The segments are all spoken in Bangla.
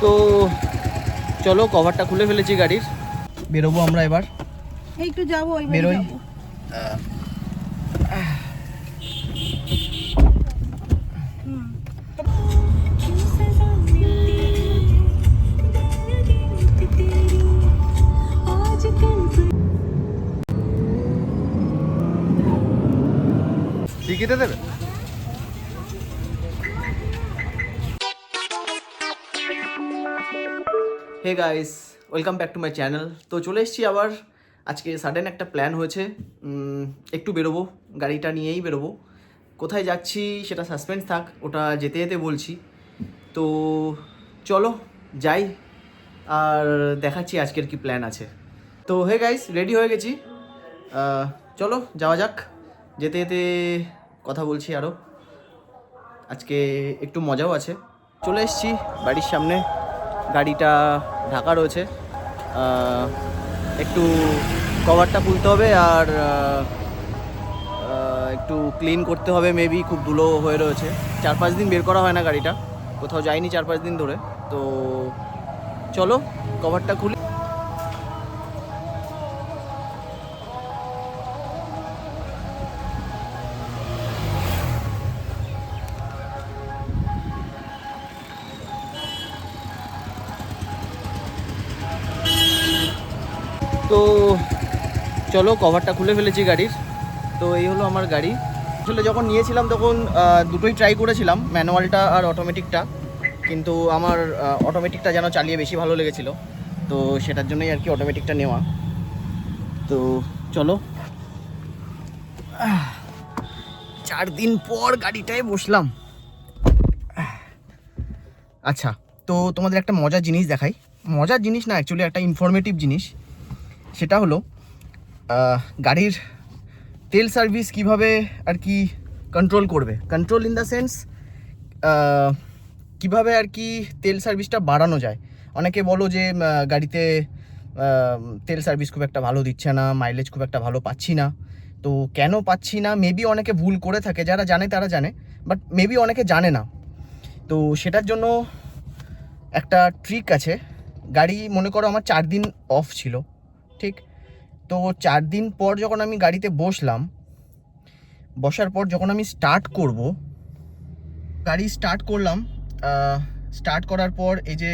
তো চলো কভারটা খুলে ফেলেছি গাড়ির, বেরোবো আমরা এবার। একটু যাবো, বেরোই। টিকিটে দেবে? Hey guys, welcome back to my channel. তো চলে এসেছি আবার। আজকে সাডেন একটা প্ল্যান হয়েছে, একটু বেরোবো, গাড়িটা নিয়েই বেরোবো। কোথায় যাচ্ছি সেটা সাসপেন্স থাক, ওটা যেতে যেতে বলছি। তো চলো যাই, আর দেখাচ্ছি আজকের কি প্ল্যান আছে। তো হে গাইস, রেডি হয়ে গেছি, চলো যাওয়া যাক। যেতে যেতে কথা বলছি আরও। আজকে একটু মজাও আছে। চলে এসেছি বাড়ির সামনে, গাড়িটা ঢাকা রয়েছে, একটু কভারটা খুলতে হবে আর একটু ক্লিন করতে হবে। মেবি খুব ধুলো হয়ে রয়েছে, 4-5 দিন বের করা হয় না গাড়িটা, কোথাও যায়নি 4-5 দিন ধরে। তো চলো কভারটা খুলি। তো চলো কভারটা খুলে ফেলেছি গাড়ির। তো এই হলো আমার গাড়ি। আসলে যখন নিয়েছিলাম তখন দুটোই ট্রাই করেছিলাম, ম্যানুয়ালটা আর অটোমেটিকটা, কিন্তু আমার অটোমেটিকটা যেন চালিয়ে বেশি ভালো লেগেছিল, তো সেটার জন্যই আর কি অটোমেটিকটা নেওয়া। তো চলো, 4 দিন পর গাড়িটায় বসলাম। আচ্ছা, তো তোমাদের একটা মজার জিনিস দেখাই। মজার জিনিস না, অ্যাকচুয়ালি একটা ইনফরমেটিভ জিনিস। সেটা হলো গাড়ির তেল সার্ভিস কিভাবে আর কি কন্ট্রোল করবে। কন্ট্রোল ইন দ্য সেন্স কিভাবে আর কি তেল সার্ভিসটা বাড়ানো যায়। অনেকে বলো যে গাড়িতে তেল সার্ভিস খুব একটা ভালো দিচ্ছে না, মাইলেজ খুব একটা ভালো পাচ্ছি না। তো কেন পাচ্ছি না, মেবি অনেকে ভুল করে থাকে, যারা জানে তারা জানে, বাট মেবি অনেকে জানে না। তো সেটার জন্য একটা ট্রিক আছে। গাড়ি মনে করো আমার 4 দিন অফ ছিল, ঠিক? তো 4 দিন পর যখন আমি গাড়িতে বসলাম, বসার পর যখন আমি স্টার্ট করব, গাড়ি স্টার্ট করলাম, স্টার্ট করার পর এই যে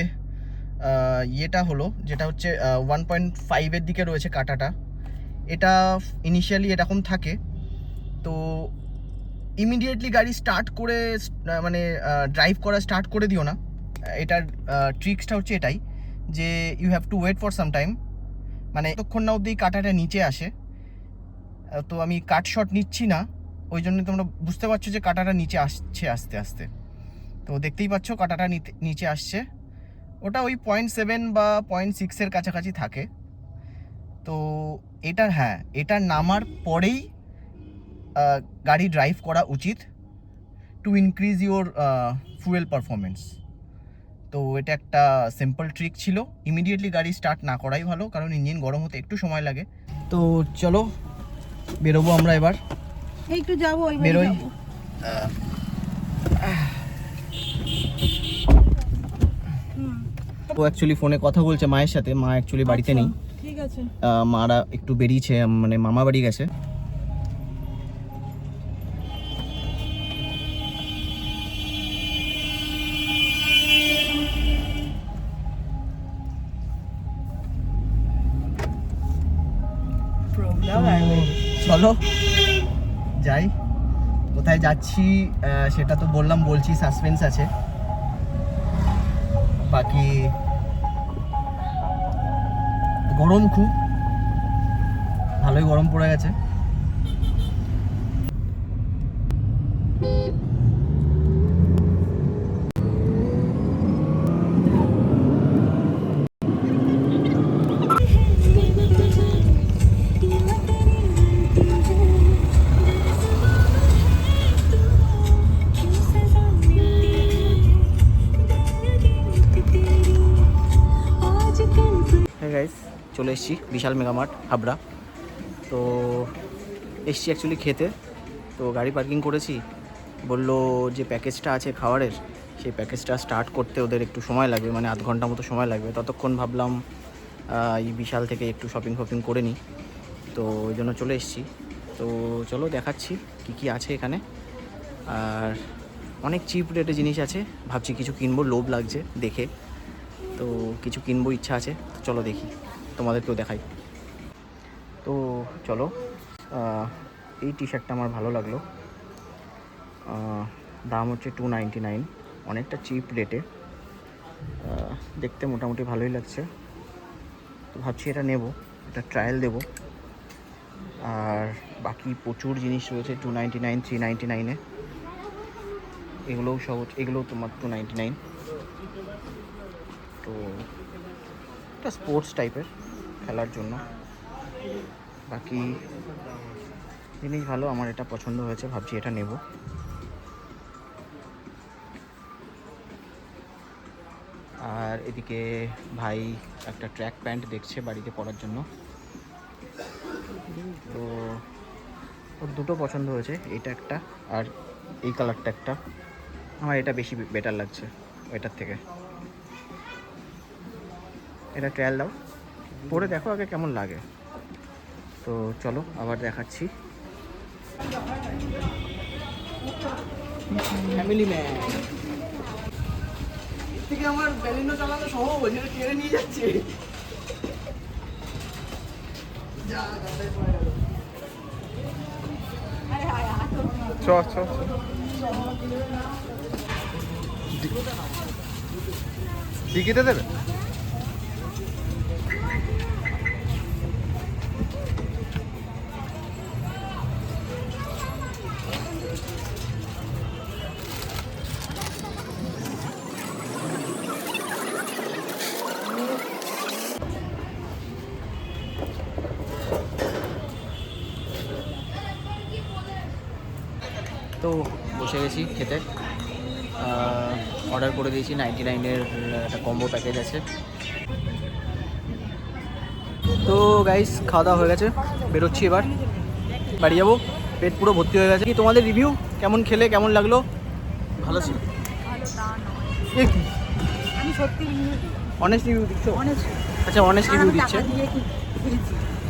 ইয়েটা হলো, যেটা হচ্ছে 1.5-এর দিকে রয়েছে কাঁটাটা, এটা ইনিশিয়ালি এরকম থাকে। তো ইমিডিয়েটলি গাড়ি স্টার্ট করে মানে ড্রাইভ করা স্টার্ট করে দিও না। এটার ট্রিক্সটা হচ্ছে এটাই যে you have to wait for some time, মানে ততক্ষণ না অবধি কাঁটাটা নিচে আসে। তো আমি কাট শট নিচ্ছি না, ওই জন্য তোমরা বুঝতে পারছো যে কাঁটাটা নিচে আসছে আস্তে আস্তে। তো দেখতেই পাচ্ছ কাঁটাটা নিচে আসছে, ওটা ওই 0.7 বা 0.6-এর কাছাকাছি থাকে। তো এটার এটার নামার পরেই গাড়ি ড্রাইভ করা উচিত, to increase your fuel performance. তো এটা একটা সিম্পল ট্রিক ছিল। ইমিডিয়েটলি গাড়ি স্টার্ট না করাই ভালো, কারণ ইঞ্জিন গরম হতে একটু সময় লাগে। তো চলো বেরোবো আমরা এবার। একটু যাবো, বেরোই। ও অ্যাকচুয়ালি ফোনে কথা বলছে মায়ের সাথে, মা অ্যাকচুয়ালি বাড়িতে নেই। ঠিক আছে, মারা একটু বেরিয়েছে, মানে মামা বাড়ি গেছে। চলো যাই। কোথায় যাচ্ছি সেটা তো বলছি, সাসপেন্স আছে। বাকি গরম খুব, ভালোই গরম পড়ে গেছে। হ্যাঁ গাইস, চলে এসেছি বিশাল মেগামার্ট হাবড়া। তো এসছি অ্যাকচুয়ালি খেতে। তো গাড়ি পার্কিং করেছি, বললো যে প্যাকেজটা আছে খাবারের সেই প্যাকেজটা স্টার্ট করতে ওদের একটু সময় লাগবে, মানে আধ ঘন্টা মতো সময় লাগবে। ততক্ষণ ভাবলাম এই বিশাল থেকে একটু শপিং করে নিই, তো ওই জন্য চলে এসেছি। তো চলো দেখাচ্ছি কি কি আছে এখানে। আর অনেক চিপ রেটে জিনিস আছে, ভাবছি কিছু কিনবো, লোভ লাগছে দেখে, তো কিছু কিনবো, ইচ্ছা আছে। তো চলো দেখি, তোমাদেরকেও দেখাই। তো চলো, এই টি শার্টটা আমার ভালো লাগলো, দাম হচ্ছে 299, অনেকটা চিপ রেটে, দেখতে মোটামুটি ভালোই লাগছে। তো ভাবছি এটা নেব, এটা ট্রায়াল দেব। আর বাকি প্রচুর জিনিস রয়েছে 299, 399-এ, এগুলোও সব, এগুলোও তোমার 299। তো এটা স্পোর্টস টাইপের, খেলার জন্য। বাকি জিনিস ভালো, আমার এটা পছন্দ হয়েছে, ভাবছি এটা নেব। আর এদিকে ভাই একটা ট্র্যাক প্যান্ট দেখছে বাড়িতে পরার জন্য, তো ওর দুটো পছন্দ হয়েছে, এইটা একটা আর এই কালারটা একটা। আমার এটা বেশি বেটার লাগছে এটার থেকে। এটা ট্রায়াল দাও, পরে দেখো আগে কেমন লাগে। তো চলো আবার দেখাচ্ছি। ফ্যামিলি ম্যান থেকে আমার ব্যালিনো চালানো সম্ভব, যেটা কেড়ে নিয়ে যাচ্ছে। ডিকিতে দেবে? তো বসে গেছি খেতে, অর্ডার করে দিয়েছি 99-এর একটা কম্বো প্যাকেজ আছে। তো গাইস খাওয়া দাওয়া হয়ে গেছে, বেরোচ্ছি এবার, বাড়ি যাবো, পেট পুরো ভর্তি হয়ে গেছে। কি তোমাদের রিভিউ, কেমন খেলে, কেমন লাগলো? ভালো ছিল? এ কি আমি সত্যি অনেস্ট রিভিউ দিচ্ছ? অনেক আচ্ছা, অনেস্ট রিভিউ দিচ্ছে।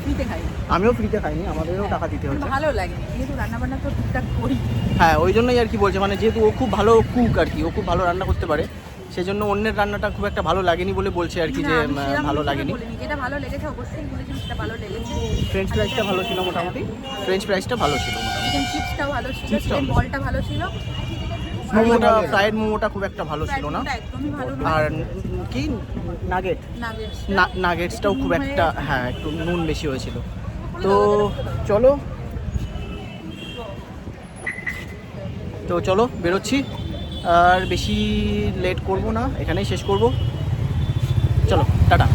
ফ্রিতে খাই, আমিও ফ্রিতে খাইনি, আমাদেরও টাকা দিতে হচ্ছে। ভালো লাগে যেহেতু রান্নাবান্না তো ঠিকঠাক করি। হ্যাঁ, ওই জন্যই আর কি বলছে, মানে যেহেতু ও খুব ভালো কুক আর কি, ও খুব ভালো রান্না করতে পারে, সেজন্য অন্যের রান্নাটা খুব একটা ভালো লাগেনি বলে বলছে আর কি, যে ভালো লাগেনি। যেটা ভালো লেগেছে অবশ্যই বলেছি, সেটা ভালো লেগেছে। ফ্রেঞ্চ ফ্রাইসটা ভালো ছিল মোটামুটি, ফ্রেঞ্চ ফ্রাইসটা ভালো ছিল মোটামুটি। চিকেন চিপসটাও ভালো ছিল, চিকেন বলটা ভালো ছিল, মোমোটা, ফ্রাইড মোমোটা খুব একটা ভালো ছিল না। একদমই ভালো না। আর কি নাগেট, নাগেটসটাও খুব একটা, হ্যাঁ একটু নুন বেশি হয়েছিল। তো চলো, বেরোচ্ছি, আর বেশি লেট করব না, এখানেই শেষ করব। চলো টাটা।